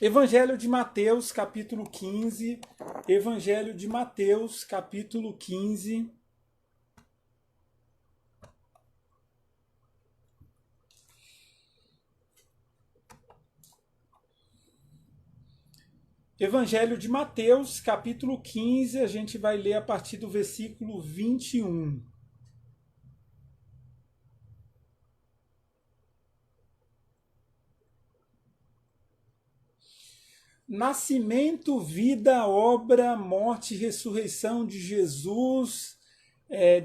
Evangelho de Mateus, capítulo 15. Evangelho de Mateus, capítulo 15. Evangelho de Mateus, capítulo 15, a gente vai ler a partir do versículo 21. Nascimento, vida, obra, morte e ressurreição de Jesus,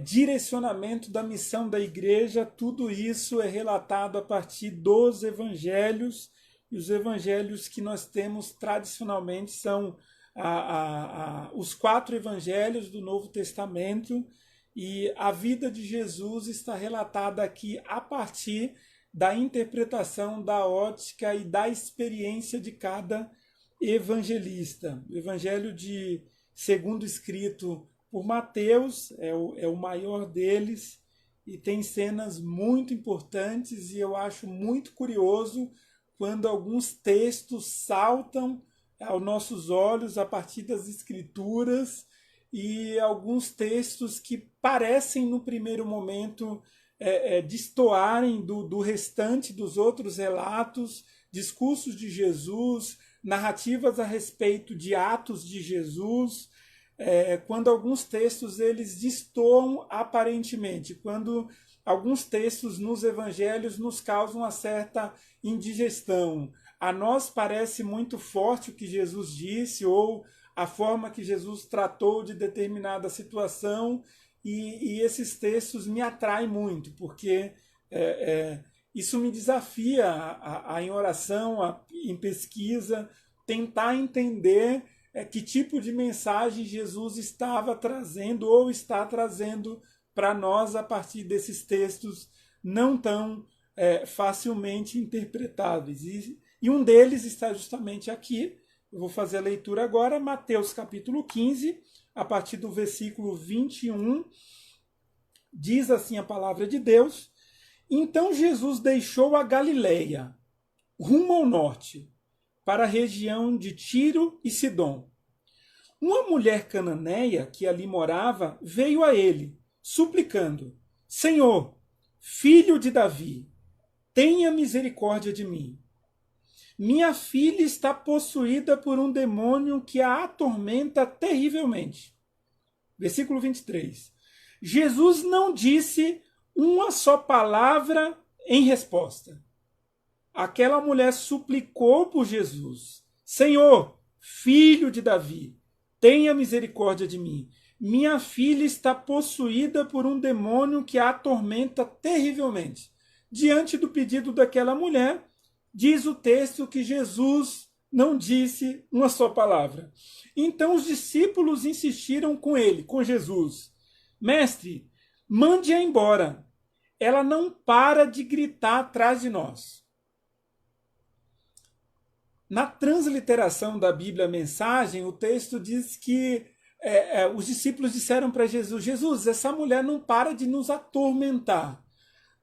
direcionamento da missão da igreja, tudo isso é relatado a partir dos evangelhos, e os evangelhos que nós temos tradicionalmente são os 4 evangelhos do Novo Testamento, e a vida de Jesus está relatada aqui a partir da interpretação, da ótica e da experiência de cada evangelista. O evangelho segundo escrito por Mateus é o maior deles e tem cenas muito importantes, e eu acho muito curioso quando alguns textos saltam aos nossos olhos a partir das escrituras, e alguns textos que parecem no primeiro momento destoarem do restante dos outros relatos, discursos de Jesus, narrativas a respeito de atos de Jesus, quando alguns textos eles destoam aparentemente, quando alguns textos nos evangelhos nos causam uma certa indigestão. A nós parece muito forte o que Jesus disse, ou a forma que Jesus tratou de determinada situação, e esses textos me atraem muito, porque isso me desafia em oração, em pesquisa, tentar entender que tipo de mensagem Jesus estava trazendo ou está trazendo para nós a partir desses textos não tão facilmente interpretáveis. E um deles está justamente aqui. Eu vou fazer a leitura agora, Mateus capítulo 15, a partir do versículo 21, diz assim a palavra de Deus: Então Jesus deixou a Galileia, rumo ao norte, para a região de Tiro e Sidom. Uma mulher cananeia que ali morava veio a ele, suplicando: Senhor, filho de Davi, tenha misericórdia de mim. Minha filha está possuída por um demônio que a atormenta terrivelmente. Versículo 23. Jesus não disse uma só palavra em resposta. Aquela mulher suplicou por Jesus: Senhor, filho de Davi, tenha misericórdia de mim. Minha filha está possuída por um demônio que a atormenta terrivelmente. Diante do pedido daquela mulher, diz o texto que Jesus não disse uma só palavra. Então os discípulos insistiram com ele, com Jesus: Mestre, mande-a embora. Ela não para de gritar atrás de nós. Na transliteração da Bíblia Mensagem, o texto diz que os discípulos disseram para Jesus: Jesus, essa mulher não para de nos atormentar.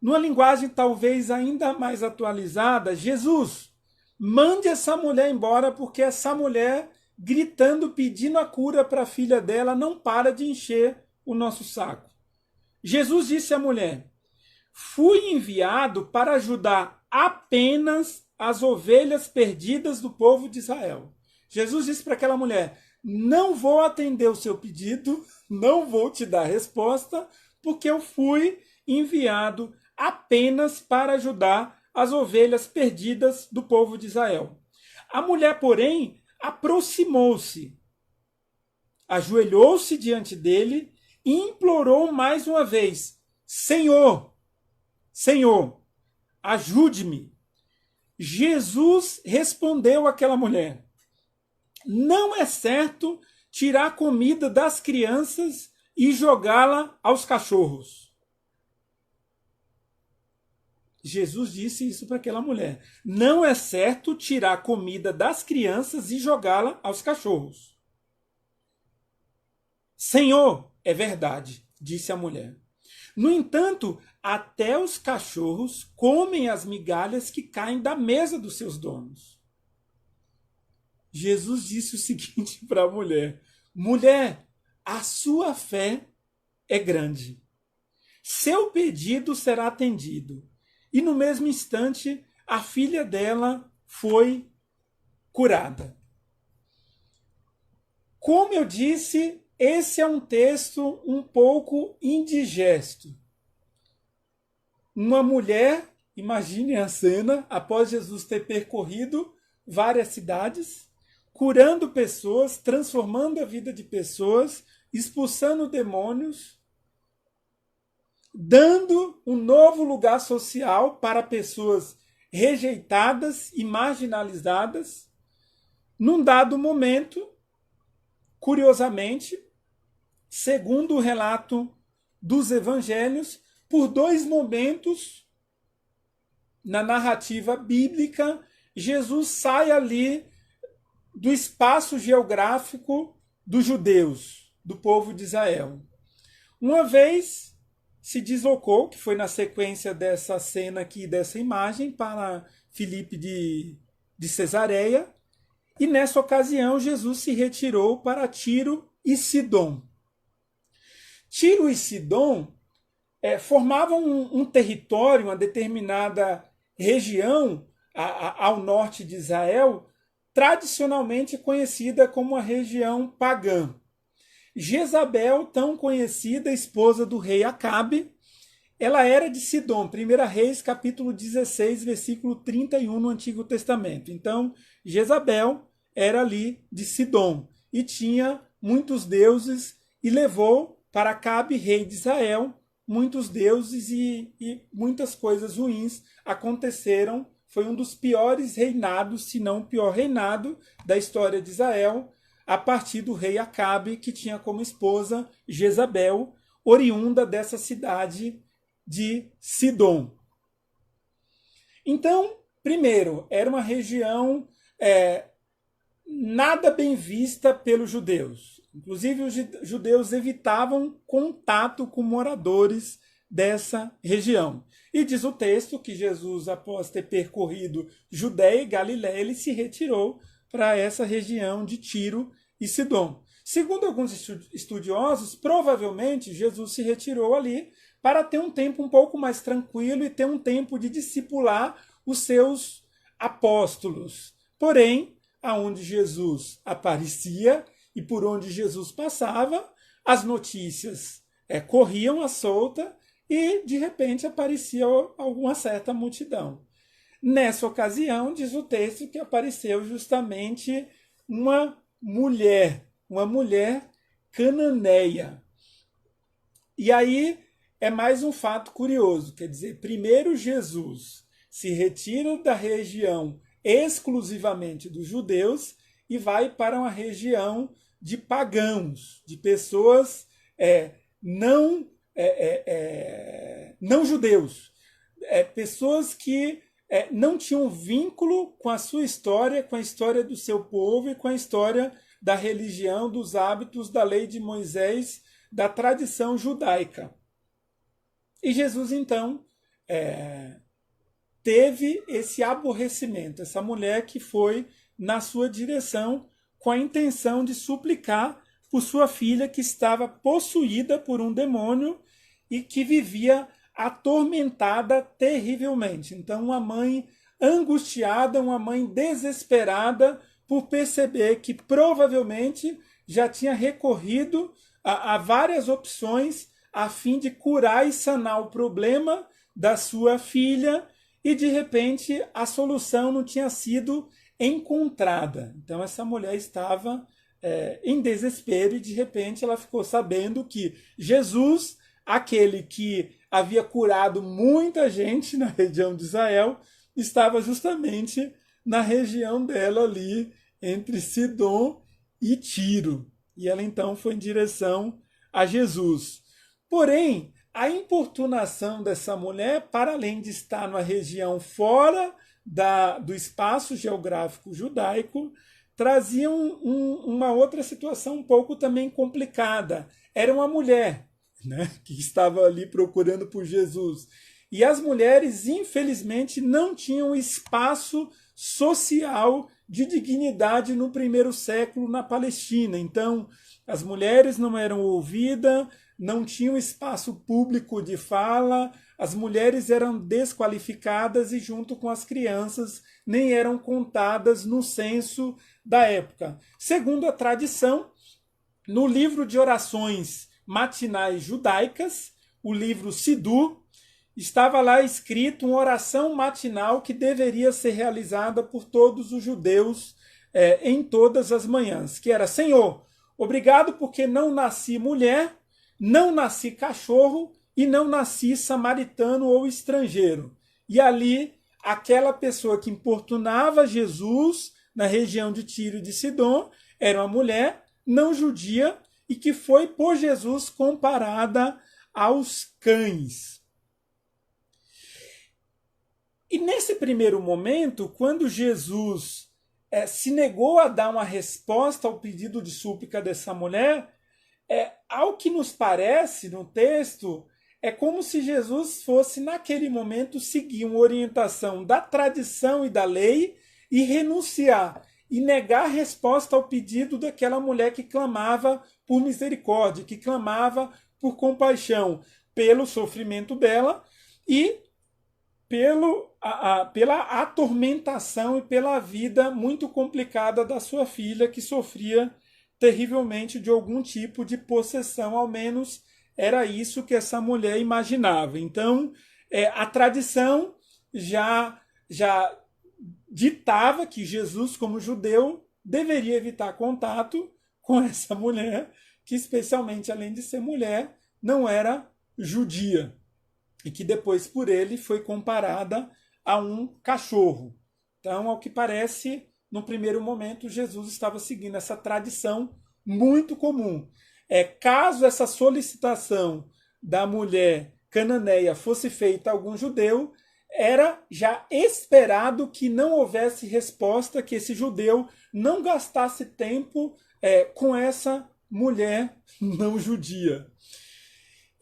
Numa linguagem talvez ainda mais atualizada, Jesus, mande essa mulher embora, porque essa mulher, gritando, pedindo a cura para a filha dela, não para de encher o nosso saco. Jesus disse à mulher: fui enviado para ajudar apenas as ovelhas perdidas do povo de Israel. Jesus disse para aquela mulher: não vou atender o seu pedido, não vou te dar resposta, porque eu fui enviado apenas para ajudar as ovelhas perdidas do povo de Israel. A mulher, porém, aproximou-se, ajoelhou-se diante dele e implorou mais uma vez: Senhor, Senhor, ajude-me. Jesus respondeu àquela mulher: não é certo tirar comida das crianças e jogá-la aos cachorros. Jesus disse isso para aquela mulher. Não é certo tirar comida das crianças e jogá-la aos cachorros. Senhor, é verdade, disse a mulher. No entanto, até os cachorros comem as migalhas que caem da mesa dos seus donos. Jesus disse o seguinte para a mulher: mulher, a sua fé é grande. Seu pedido será atendido. E no mesmo instante, a filha dela foi curada. Como eu disse, esse é um texto um pouco indigesto. Uma mulher, imagine a cena, após Jesus ter percorrido várias cidades, curando pessoas, transformando a vida de pessoas, expulsando demônios, dando um novo lugar social para pessoas rejeitadas e marginalizadas. Num dado momento, curiosamente, segundo o relato dos evangelhos, por 2 momentos na narrativa bíblica, Jesus sai ali do espaço geográfico dos judeus, do povo de Israel. Uma vez se deslocou, que foi na sequência dessa cena aqui, dessa imagem, para Filipe de Cesareia, e nessa ocasião Jesus se retirou para Tiro e Sidom. Tiro e Sidom formavam um território, uma determinada região ao norte de Israel, tradicionalmente conhecida como a região pagã. Jezabel, tão conhecida, esposa do rei Acabe, ela era de Sidom, 1 Reis, capítulo 16, versículo 31 no Antigo Testamento. Então, Jezabel era ali de Sidom e tinha muitos deuses e levou para Acabe, rei de Israel, muitos deuses e muitas coisas ruins aconteceram. Foi um dos piores reinados, se não o pior reinado da história de Israel, a partir do rei Acabe, que tinha como esposa Jezabel, oriunda dessa cidade de Sidom. Então, primeiro, era uma região nada bem vista pelos judeus. Inclusive, os judeus evitavam contato com moradores dessa região. E diz o texto que Jesus, após ter percorrido Judéia e Galiléia, ele se retirou para essa região de Tiro e Sidom. Segundo alguns estudiosos, provavelmente Jesus se retirou ali para ter um tempo um pouco mais tranquilo e ter um tempo de discipular os seus apóstolos. Porém, aonde Jesus aparecia e por onde Jesus passava, as notícias corriam à solta e, de repente, aparecia alguma certa multidão. Nessa ocasião, diz o texto que apareceu justamente uma mulher cananeia. E aí é mais um fato curioso, quer dizer, primeiro Jesus se retira da região exclusivamente dos judeus e vai para uma região de pagãos, de pessoas não judeus, pessoas que não tinham vínculo com a sua história, com a história do seu povo e com a história da religião, dos hábitos, da lei de Moisés, da tradição judaica. E Jesus, então, teve esse aborrecimento, essa mulher que foi na sua direção com a intenção de suplicar por sua filha que estava possuída por um demônio e que vivia atormentada terrivelmente. Então, uma mãe angustiada, uma mãe desesperada por perceber que provavelmente já tinha recorrido a várias opções a fim de curar e sanar o problema da sua filha e, de repente, a solução não tinha sido encontrada. Então, essa mulher estava em desespero e, de repente, ela ficou sabendo que Jesus, aquele que havia curado muita gente na região de Israel, estava justamente na região dela ali, entre Sidom e Tiro. E ela então foi em direção a Jesus. Porém, a importunação dessa mulher, para além de estar numa região fora do espaço geográfico judaico, trazia uma outra situação um pouco também complicada. Era uma mulher, né, que estava ali procurando por Jesus. E as mulheres, infelizmente, não tinham espaço social de dignidade no primeiro século na Palestina. Então, as mulheres não eram ouvidas, não tinham espaço público de fala, as mulheres eram desqualificadas e, junto com as crianças, nem eram contadas no censo da época. Segundo a tradição, no livro de orações matinais judaicas, o livro Sidur, estava lá escrito uma oração matinal que deveria ser realizada por todos os judeus em todas as manhãs, que era: Senhor, obrigado porque não nasci mulher, não nasci cachorro e não nasci samaritano ou estrangeiro. E ali, aquela pessoa que importunava Jesus na região de Tiro e de Sidom era uma mulher não judia e que foi por Jesus comparada aos cães. E nesse primeiro momento, quando Jesus se negou a dar uma resposta ao pedido de súplica dessa mulher, ao que nos parece no texto, é como se Jesus fosse, naquele momento, seguir uma orientação da tradição e da lei e renunciar e negar a resposta ao pedido daquela mulher que clamava por misericórdia, que clamava por compaixão pelo sofrimento dela e pela atormentação e pela vida muito complicada da sua filha, que sofria terrivelmente de algum tipo de possessão, ao menos era isso que essa mulher imaginava. Então, a tradição já ditava que Jesus, como judeu, deveria evitar contato com essa mulher, que especialmente, além de ser mulher, não era judia, e que depois por ele foi comparada a um cachorro. Então, ao que parece, no primeiro momento, Jesus estava seguindo essa tradição muito comum. Caso essa solicitação da mulher cananeia fosse feita a algum judeu, era já esperado que não houvesse resposta, que esse judeu não gastasse tempo com essa mulher não judia.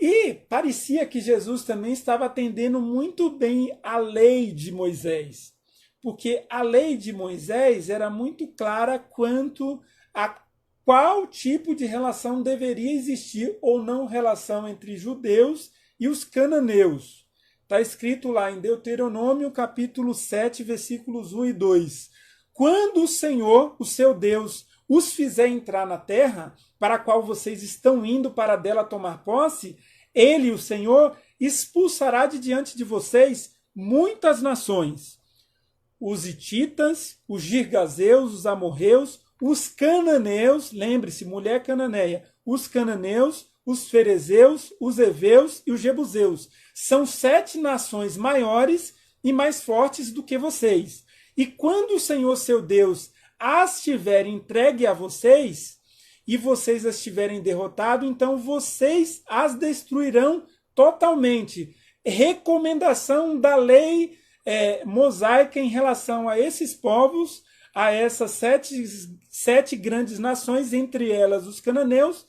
E parecia que Jesus também estava atendendo muito bem a lei de Moisés, porque a lei de Moisés era muito clara quanto a qual tipo de relação deveria existir ou não relação entre judeus e os cananeus. Está escrito lá em Deuteronômio, capítulo 7, versículos 1 e 2. Quando o Senhor, o seu Deus, os fizer entrar na terra, para a qual vocês estão indo para dela tomar posse, ele, o Senhor, expulsará de diante de vocês muitas nações. Os hititas, os girgazeus, os amorreus, os cananeus, lembre-se, mulher cananeia, os cananeus, os ferezeus, os heveus e os jebuseus. São 7 nações maiores e mais fortes do que vocês. E quando o Senhor, seu Deus, as tiver entregue a vocês, e vocês as tiverem derrotado, então vocês as destruirão totalmente. Recomendação da lei mosaica em relação a esses povos, a essas sete grandes nações, entre elas os cananeus,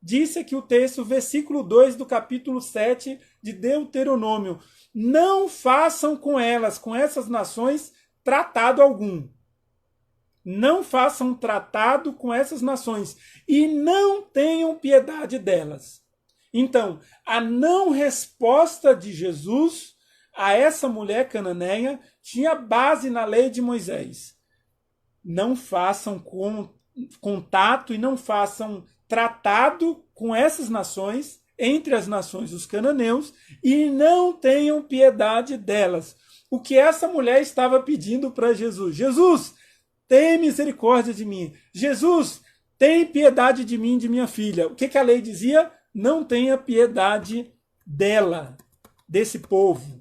disse aqui o texto, versículo 2 do capítulo 7 de Deuteronômio: não façam com elas, com essas nações, tratado algum. Não façam tratado com essas nações e não tenham piedade delas. Então, a não resposta de Jesus a essa mulher cananeia tinha base na lei de Moisés. Não façam contato e não façam tratado com essas nações, entre as nações dos cananeus, e não tenham piedade delas. O que essa mulher estava pedindo para Jesus? Jesus, tem misericórdia de mim. Jesus, tem piedade de mim e de minha filha. O que a lei dizia? Não tenha piedade dela, desse povo.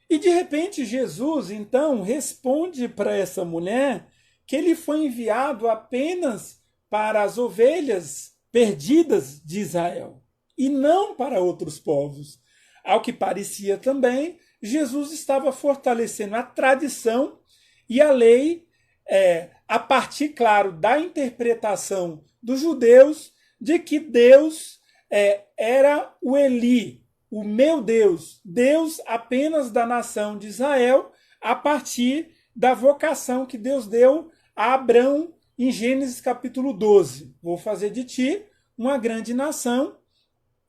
E de repente Jesus, então, responde para essa mulher que ele foi enviado apenas para as ovelhas perdidas de Israel e não para outros povos. Ao que parecia também, Jesus estava fortalecendo a tradição e a lei, a partir, claro, da interpretação dos judeus de que Deus era o Eli, o meu Deus, Deus apenas da nação de Israel, a partir da vocação que Deus deu a Abrão em Gênesis capítulo 12. Vou fazer de ti uma grande nação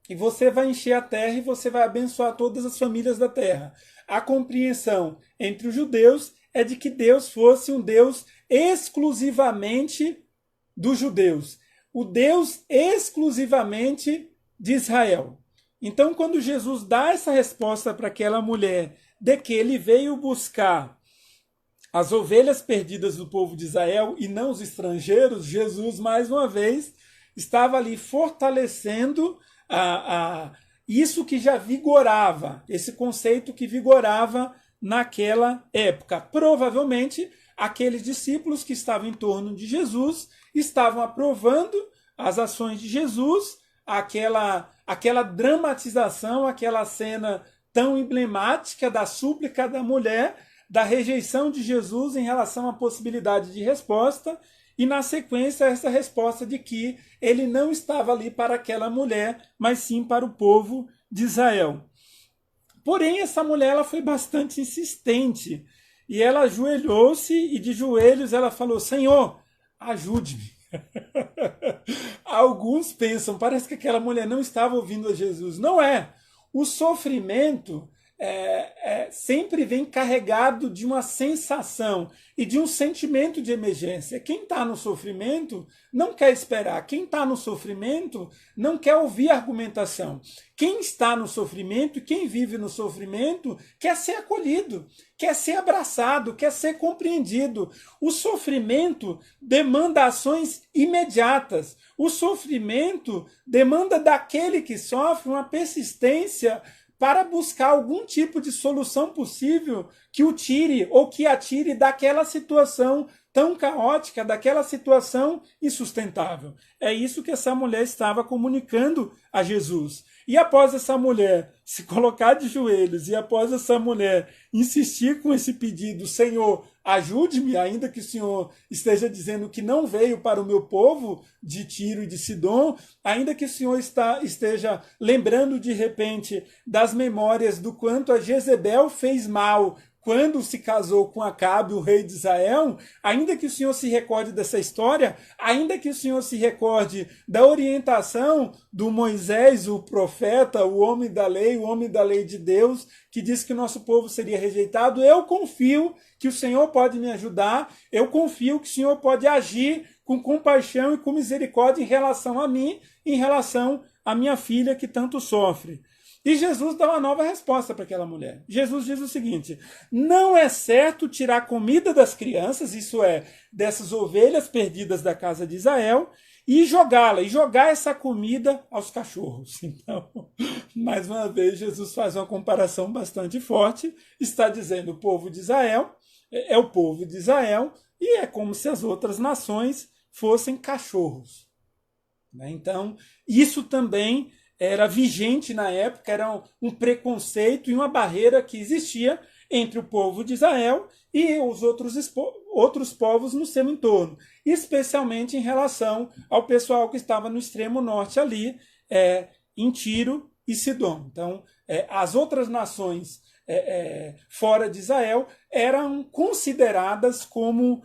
e você vai encher a terra e você vai abençoar todas as famílias da terra. A compreensão entre os judeus é de que Deus fosse um Deus exclusivamente dos judeus, o Deus exclusivamente de Israel. Então, quando Jesus dá essa resposta para aquela mulher de que ele veio buscar as ovelhas perdidas do povo de Israel e não os estrangeiros, Jesus, mais uma vez, estava ali fortalecendo isso que já vigorava, esse conceito que vigorava naquela época. Provavelmente, aqueles discípulos que estavam em torno de Jesus estavam aprovando as ações de Jesus, aquela dramatização, aquela cena tão emblemática da súplica da mulher, da rejeição de Jesus em relação à possibilidade de resposta, e na sequência essa resposta de que ele não estava ali para aquela mulher, mas sim para o povo de Israel. Porém, essa mulher ela foi bastante insistente, e ela ajoelhou-se e de joelhos ela falou: Senhor, ajude-me. Alguns pensam, parece que aquela mulher não estava ouvindo a Jesus. Não é. O sofrimento sempre vem carregado de uma sensação e de um sentimento de emergência. Quem está no sofrimento não quer esperar. Quem está no sofrimento não quer ouvir argumentação. Quem está no sofrimento e quem vive no sofrimento quer ser acolhido, quer ser abraçado, quer ser compreendido. O sofrimento demanda ações imediatas. O sofrimento demanda daquele que sofre uma persistência para buscar algum tipo de solução possível que o tire ou que a tire daquela situação tão caótica, daquela situação insustentável. É isso que essa mulher estava comunicando a Jesus. E após essa mulher se colocar de joelhos e após essa mulher insistir com esse pedido, Senhor, ajude-me, ainda que o Senhor esteja dizendo que não veio para o meu povo de Tiro e de Sidom, ainda que o Senhor esteja lembrando de repente das memórias do quanto a Jezebel fez mal quando se casou com Acabe, o rei de Israel, ainda que o Senhor se recorde dessa história, ainda que o Senhor se recorde da orientação do Moisés, o profeta, o homem da lei de Deus, que disse que o nosso povo seria rejeitado, eu confio que o Senhor pode me ajudar, eu confio que o Senhor pode agir com compaixão e com misericórdia em relação a mim, em relação à minha filha que tanto sofre. E Jesus dá uma nova resposta para aquela mulher. Jesus diz o seguinte: não é certo tirar comida das crianças, isso é, dessas ovelhas perdidas da casa de Israel, e jogá-la, e jogar essa comida aos cachorros. Então, mais uma vez, Jesus faz uma comparação bastante forte, está dizendo o povo de Israel é o povo de Israel, e é como se as outras nações fossem cachorros. Então, isso também era vigente na época, era um preconceito e uma barreira que existia entre o povo de Israel e os outros povos no seu entorno, especialmente em relação ao pessoal que estava no extremo norte ali, em Tiro e Sidom. Então, as outras nações fora de Israel eram consideradas como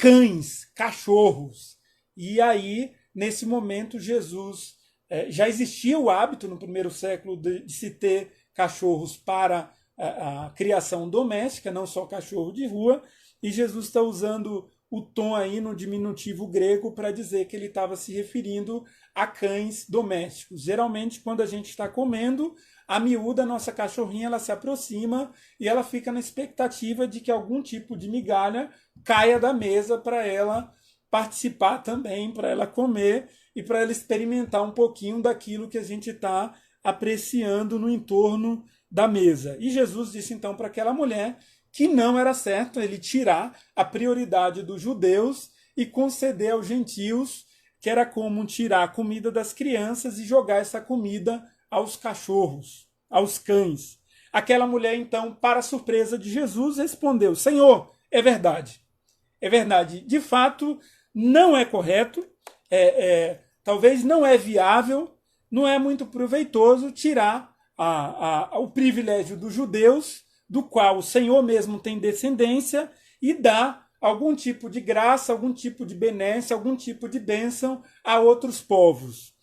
cães, cachorros. E aí, nesse momento, Jesus... já existia o hábito no primeiro século de se ter cachorros para a criação doméstica, não só cachorro de rua, e Jesus está usando o tom aí no diminutivo grego para dizer que ele estava se referindo a cães domésticos. Geralmente, quando a gente está comendo, a miúda, nossa cachorrinha, ela se aproxima e ela fica na expectativa de que algum tipo de migalha caia da mesa para ela participar também, para ela comer e para ela experimentar um pouquinho daquilo que a gente está apreciando no entorno da mesa. E Jesus disse então para aquela mulher que não era certo ele tirar a prioridade dos judeus e conceder aos gentios, que era como tirar a comida das crianças e jogar essa comida aos cachorros, aos cães. Aquela mulher então, para surpresa de Jesus, respondeu: Senhor, É verdade. É verdade. De fato, não é correto, talvez não é viável, não é muito proveitoso tirar o privilégio dos judeus, do qual o Senhor mesmo tem descendência, e dar algum tipo de graça, algum tipo de benécia, algum tipo de bênção a outros povos.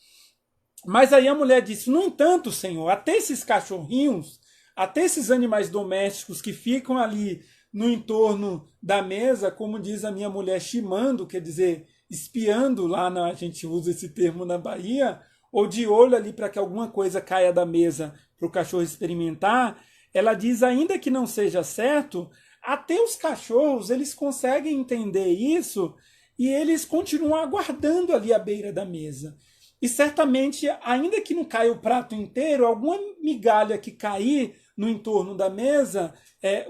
Mas aí a mulher disse: no entanto, Senhor, até esses cachorrinhos, até esses animais domésticos que ficam ali no entorno da mesa, como diz a minha mulher, chimando, quer dizer, espiando, a gente usa esse termo na Bahia, ou de olho ali para que alguma coisa caia da mesa para o cachorro experimentar, ela diz, ainda que não seja certo, até os cachorros, eles conseguem entender isso e eles continuam aguardando ali à beira da mesa. E certamente, ainda que não caia o prato inteiro, alguma migalha que cair no entorno da mesa,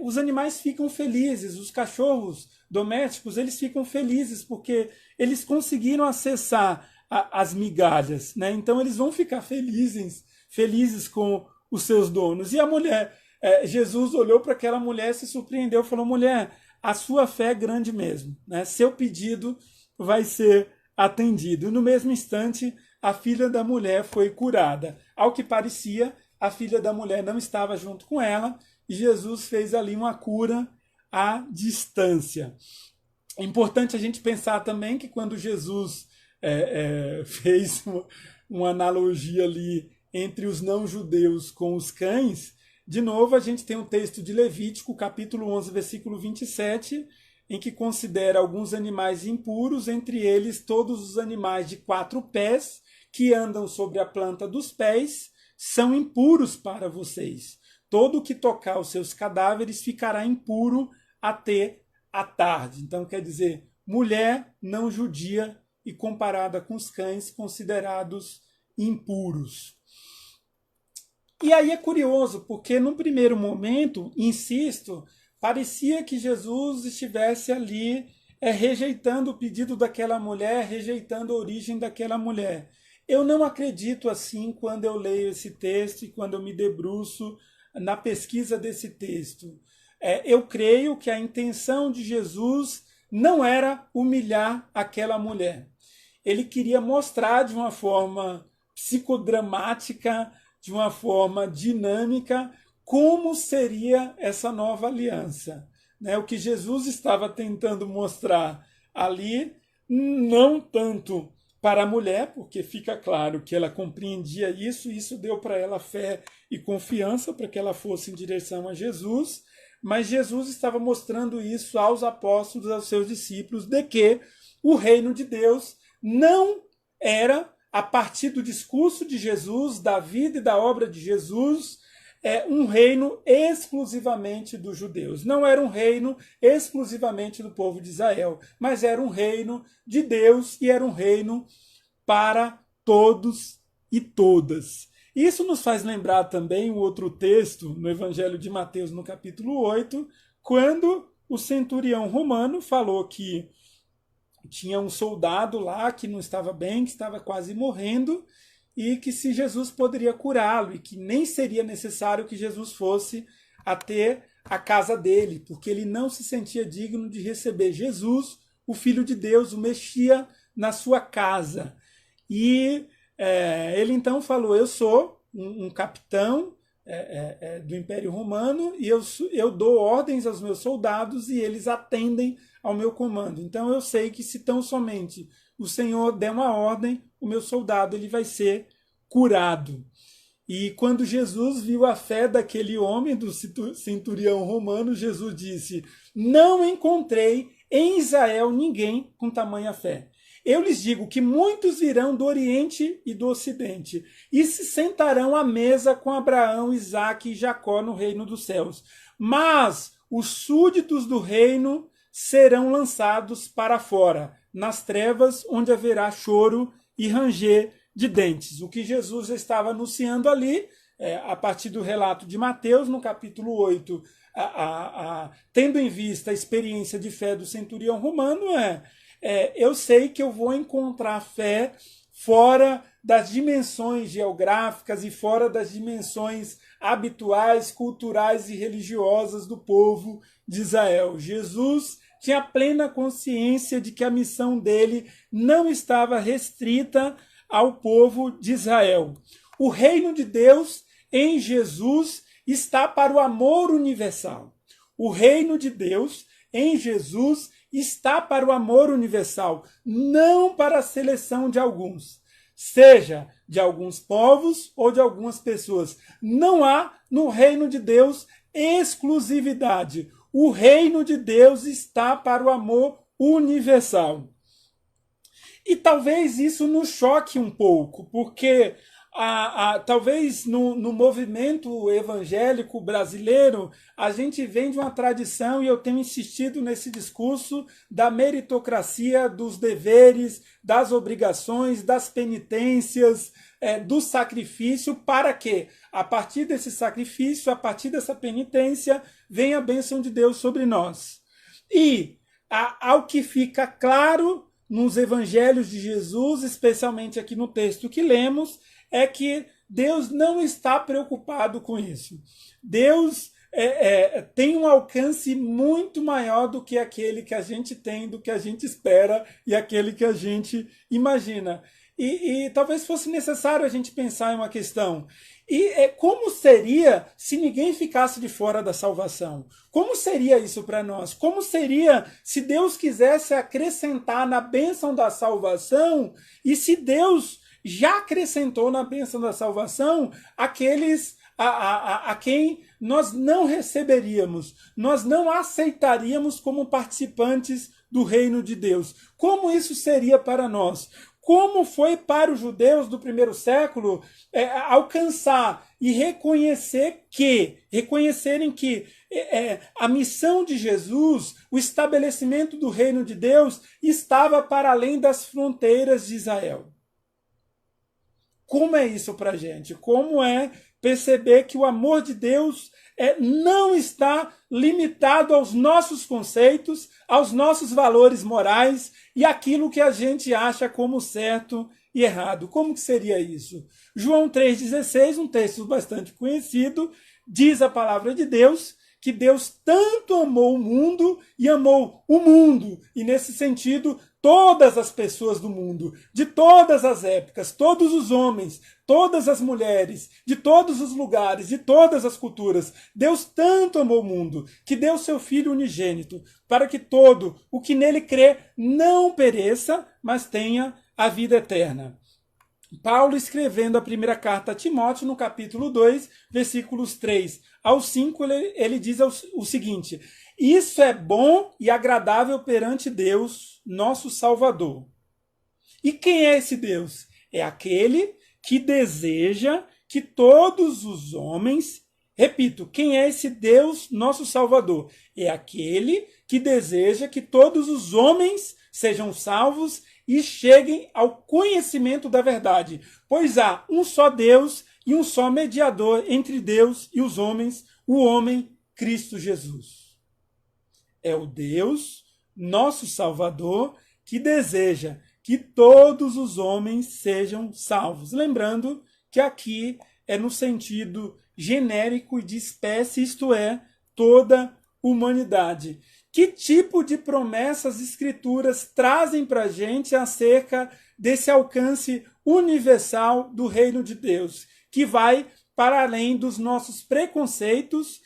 os animais ficam felizes, os cachorros domésticos, eles ficam felizes porque eles conseguiram acessar as migalhas, né? Então eles vão ficar felizes com os seus donos. E a mulher, Jesus olhou para aquela mulher, se surpreendeu, falou: mulher, a sua fé é grande mesmo, né? Seu pedido vai ser atendido. E no mesmo instante, a filha da mulher foi curada. Ao que parecia, a filha da mulher não estava junto com ela, e Jesus fez ali uma cura à distância. É importante a gente pensar também que quando Jesus fez uma analogia ali entre os não-judeus com os cães, de novo a gente tem um texto de Levítico, capítulo 11, versículo 27, em que considera alguns animais impuros, entre eles todos os animais de 4 pés que andam sobre a planta dos pés, são impuros para vocês. Todo o que tocar os seus cadáveres ficará impuro até a tarde. Então, quer dizer, mulher não judia e comparada com os cães considerados impuros. E aí é curioso, porque num primeiro momento, insisto, parecia que Jesus estivesse ali rejeitando o pedido daquela mulher, rejeitando a origem daquela mulher. Eu não acredito assim quando eu leio esse texto e quando eu me debruço na pesquisa desse texto. Eu creio que a intenção de Jesus não era humilhar aquela mulher. Ele queria mostrar de uma forma psicodramática, de uma forma dinâmica, como seria essa nova aliança. O que Jesus estava tentando mostrar ali, não tanto para a mulher, porque fica claro que ela compreendia isso, e isso deu para ela fé e confiança para que ela fosse em direção a Jesus, mas Jesus estava mostrando isso aos apóstolos, aos seus discípulos, de que o reino de Deus não era, a partir do discurso de Jesus, da vida e da obra de Jesus, um reino exclusivamente dos judeus. Não era um reino exclusivamente do povo de Israel, mas era um reino de Deus e era um reino para todos e todas. Isso nos faz lembrar também um outro texto no Evangelho de Mateus, no capítulo 8, quando o centurião romano falou que tinha um soldado lá que não estava bem, que estava quase morrendo, e que se Jesus poderia curá-lo, e que nem seria necessário que Jesus fosse até a casa dele, porque ele não se sentia digno de receber Jesus, o Filho de Deus, o Messias, na sua casa. E ele então falou: eu sou um capitão do Império Romano e eu dou ordens aos meus soldados e eles atendem ao meu comando. Então eu sei que se tão somente o Senhor der uma ordem, o meu soldado ele vai ser curado. E quando Jesus viu a fé daquele homem, do centurião romano, Jesus disse: não encontrei em Israel ninguém com tamanha fé. Eu lhes digo que muitos virão do Oriente e do Ocidente e se sentarão à mesa com Abraão, Isaque e Jacó no reino dos céus. Mas os súditos do reino serão lançados para fora, nas trevas, onde haverá choro e ranger de dentes. O que Jesus estava anunciando ali, a partir do relato de Mateus, no capítulo 8, tendo em vista a experiência de fé do centurião romano, eu sei que eu vou encontrar fé fora das dimensões geográficas e fora das dimensões habituais, culturais e religiosas do povo de Israel. Jesus tinha plena consciência de que a missão dele não estava restrita ao povo de Israel. O reino de Deus em Jesus está para o amor universal. O reino de Deus em Jesus está para o amor universal, não para a seleção de alguns, seja de alguns povos ou de algumas pessoas. Não há no reino de Deus exclusividade. O reino de Deus está para o amor universal. E talvez isso nos choque um pouco, porque talvez no movimento evangélico brasileiro a gente vem de uma tradição, e eu tenho insistido nesse discurso, da meritocracia, dos deveres, das obrigações, das penitências, do sacrifício, para que, a partir desse sacrifício, a partir dessa penitência, venha a bênção de Deus sobre nós. E ao que fica claro nos evangelhos de Jesus, especialmente aqui no texto que lemos, é que Deus não está preocupado com isso. Deus tem um alcance muito maior do que aquele que a gente tem, do que a gente espera e aquele que a gente imagina. E talvez fosse necessário a gente pensar em uma questão. E como seria se ninguém ficasse de fora da salvação? Como seria isso para nós? Como seria se Deus quisesse acrescentar na bênção da salvação, e se Deus já acrescentou na bênção da salvação aqueles a quem nós não receberíamos, nós não aceitaríamos como participantes do reino de Deus? Como isso seria para nós? Como foi para os judeus do primeiro século alcançar e reconhecerem que a missão de Jesus, o estabelecimento do reino de Deus, estava para além das fronteiras de Israel? Como é isso para a gente? Como é perceber que o amor de Deus não está limitado aos nossos conceitos, aos nossos valores morais e aquilo que a gente acha como certo e errado? Como que seria isso? João 3,16, um texto bastante conhecido, diz a palavra de Deus que Deus tanto amou o mundo, e nesse sentido, todas as pessoas do mundo, de todas as épocas, todos os homens, todas as mulheres, de todos os lugares, de todas as culturas. Deus tanto amou o mundo, que deu seu Filho unigênito, para que todo o que nele crê não pereça, mas tenha a vida eterna. Paulo, escrevendo a primeira carta a Timóteo, no capítulo 2, versículos 3 ao 5, ele diz o seguinte: isso é bom e agradável perante Deus, nosso Salvador. E quem é esse Deus? É aquele que deseja que todos os homens... Repito, quem é esse Deus, nosso Salvador? É aquele que deseja que todos os homens sejam salvos e cheguem ao conhecimento da verdade. Pois há um só Deus e um só mediador entre Deus e os homens, o homem Cristo Jesus. É o Deus, nosso Salvador, que deseja que todos os homens sejam salvos. Lembrando que aqui é no sentido genérico e de espécie, isto é, toda humanidade. Que tipo de promessas as Escrituras trazem para a gente acerca desse alcance universal do reino de Deus, que vai para além dos nossos preconceitos,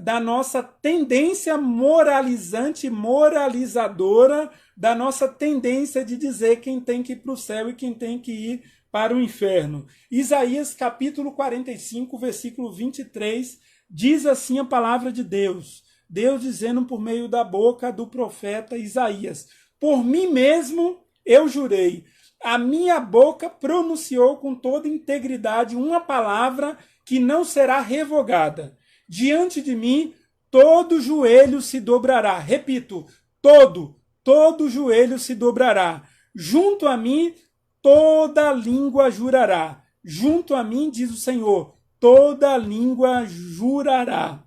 da nossa tendência moralizante, moralizadora, da nossa tendência de dizer quem tem que ir para o céu e quem tem que ir para o inferno. Isaías capítulo 45, versículo 23, diz assim a palavra de Deus. Deus dizendo por meio da boca do profeta Isaías: por mim mesmo eu jurei, a minha boca pronunciou com toda integridade uma palavra que não será revogada. Diante de mim todo joelho se dobrará. Repito, todo joelho se dobrará. Junto a mim toda língua jurará. Junto a mim, diz o Senhor, toda língua jurará.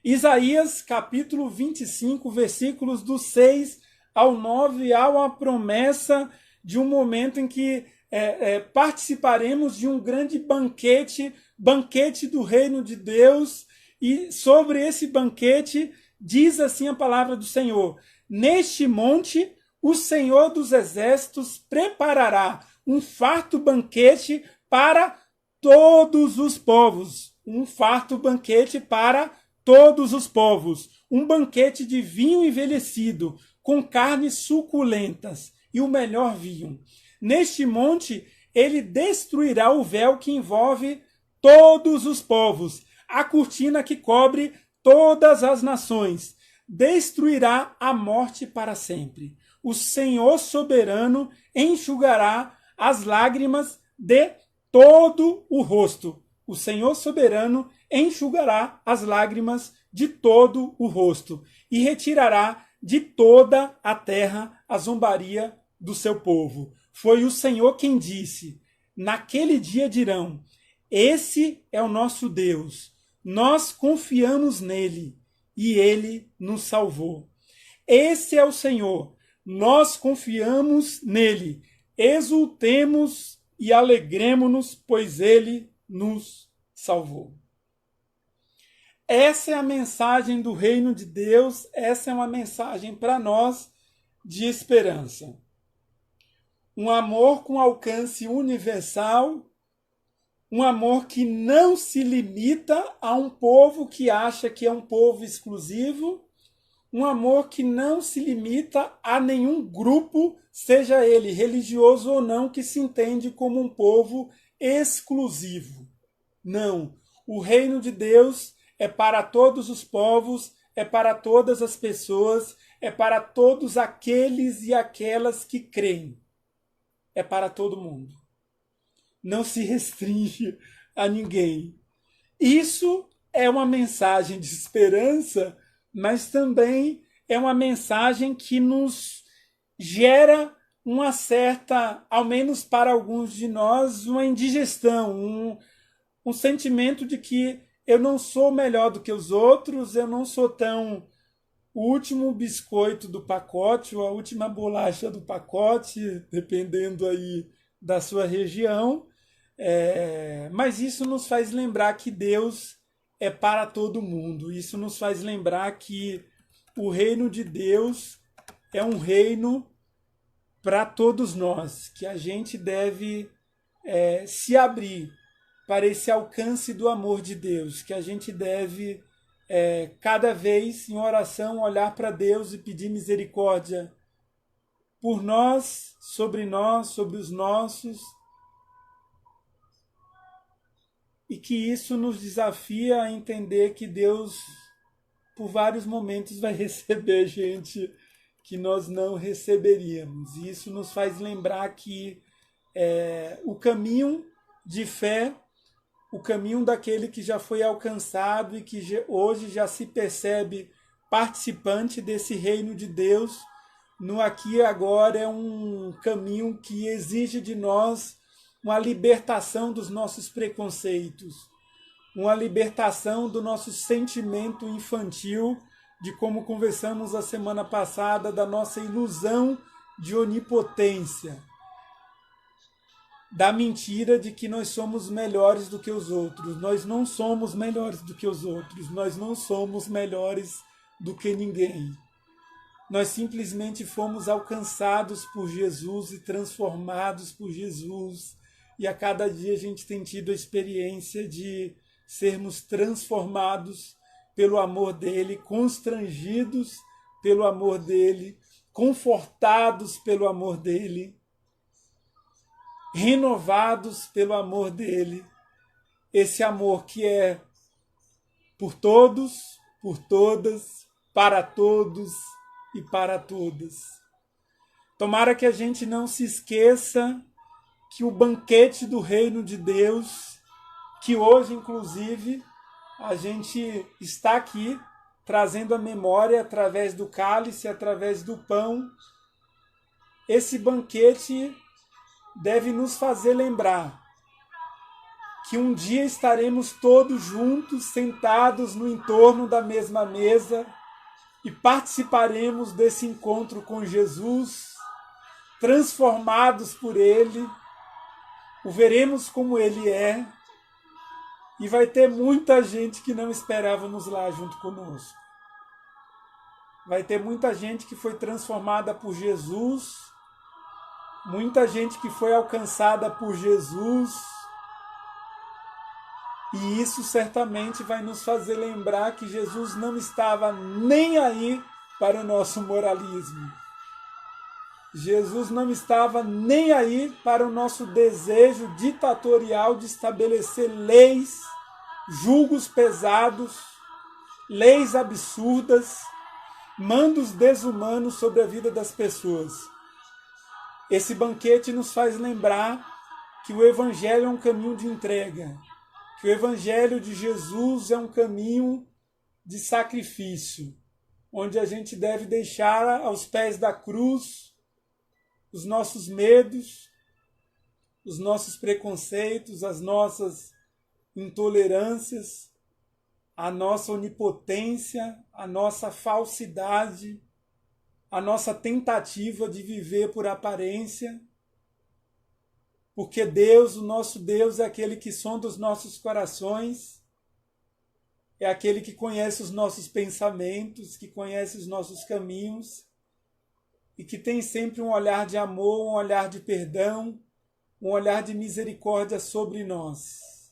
Isaías capítulo 25, versículos do 6 ao 9, há uma promessa de um momento em que participaremos de um grande banquete do reino de Deus, e sobre esse banquete diz assim a palavra do Senhor: neste monte o Senhor dos exércitos preparará um farto banquete para todos os povos. Um farto banquete para todos os povos. Um banquete de vinho envelhecido, com carnes suculentas e o melhor vinho. Neste monte ele destruirá o véu que envolve todos os povos, a cortina que cobre todas as nações. Destruirá a morte para sempre. O Senhor soberano enxugará as lágrimas de todo o rosto. O Senhor soberano enxugará as lágrimas de todo o rosto e retirará de toda a terra a zombaria do seu povo. Foi o Senhor quem disse: naquele dia dirão: esse é o nosso Deus, nós confiamos nele e ele nos salvou. Esse é o Senhor, nós confiamos nele, exultemos e alegremo-nos, pois ele nos salvou. Essa é a mensagem do reino de Deus, essa é uma mensagem para nós de esperança. Um amor com alcance universal, um amor que não se limita a um povo que acha que é um povo exclusivo, um amor que não se limita a nenhum grupo, seja ele religioso ou não, que se entende como um povo exclusivo. Não, o reino de Deus é para todos os povos, é para todas as pessoas, é para todos aqueles e aquelas que creem. É para todo mundo. Não se restringe a ninguém. Isso é uma mensagem de esperança, mas também é uma mensagem que nos gera uma certa, ao menos para alguns de nós, uma indigestão, um sentimento de que eu não sou melhor do que os outros, eu não sou tão o último biscoito do pacote ou a última bolacha do pacote, dependendo aí da sua região. Mas isso nos faz lembrar que Deus é para todo mundo. Isso nos faz lembrar que o reino de Deus é um reino para todos nós, que a gente deve se abrir para esse alcance do amor de Deus, que a gente deve cada vez em oração olhar para Deus e pedir misericórdia por nós, sobre os nossos, e que isso nos desafia a entender que Deus, por vários momentos, vai receber gente que nós não receberíamos. E isso nos faz lembrar que o caminho de fé, o caminho daquele que já foi alcançado e que hoje já se percebe participante desse reino de Deus, no aqui e agora, é um caminho que exige de nós uma libertação dos nossos preconceitos, uma libertação do nosso sentimento infantil, de como conversamos a semana passada, da nossa ilusão de onipotência, da mentira de que nós somos melhores do que os outros. Nós não somos melhores do que os outros, nós não somos melhores do que ninguém. Nós simplesmente fomos alcançados por Jesus e transformados por Jesus. E a cada dia a gente tem tido a experiência de sermos transformados pelo amor dele, constrangidos pelo amor dele, confortados pelo amor dele, renovados pelo amor dele. Esse amor que é por todos, por todas, para todos e para todas. Tomara que a gente não se esqueça que o banquete do reino de Deus, que hoje, inclusive, a gente está aqui trazendo a memória através do cálice, através do pão, esse banquete deve nos fazer lembrar que um dia estaremos todos juntos, sentados no entorno da mesma mesa, e participaremos desse encontro com Jesus, transformados por Ele, o veremos como Ele é, e vai ter muita gente que não esperávamos lá junto conosco. Vai ter muita gente que foi transformada por Jesus, muita gente que foi alcançada por Jesus, e isso certamente vai nos fazer lembrar que Jesus não estava nem aí para o nosso moralismo. Jesus não estava nem aí para o nosso desejo ditatorial de estabelecer leis, julgos pesados, leis absurdas, mandos desumanos sobre a vida das pessoas. Esse banquete nos faz lembrar que o Evangelho é um caminho de entrega, que o Evangelho de Jesus é um caminho de sacrifício, onde a gente deve deixar aos pés da cruz os nossos medos, os nossos preconceitos, as nossas intolerâncias, a nossa onipotência, a nossa falsidade, a nossa tentativa de viver por aparência, porque Deus, o nosso Deus, é aquele que sonda os nossos corações, é aquele que conhece os nossos pensamentos, que conhece os nossos caminhos e que tem sempre um olhar de amor, um olhar de perdão, um olhar de misericórdia sobre nós.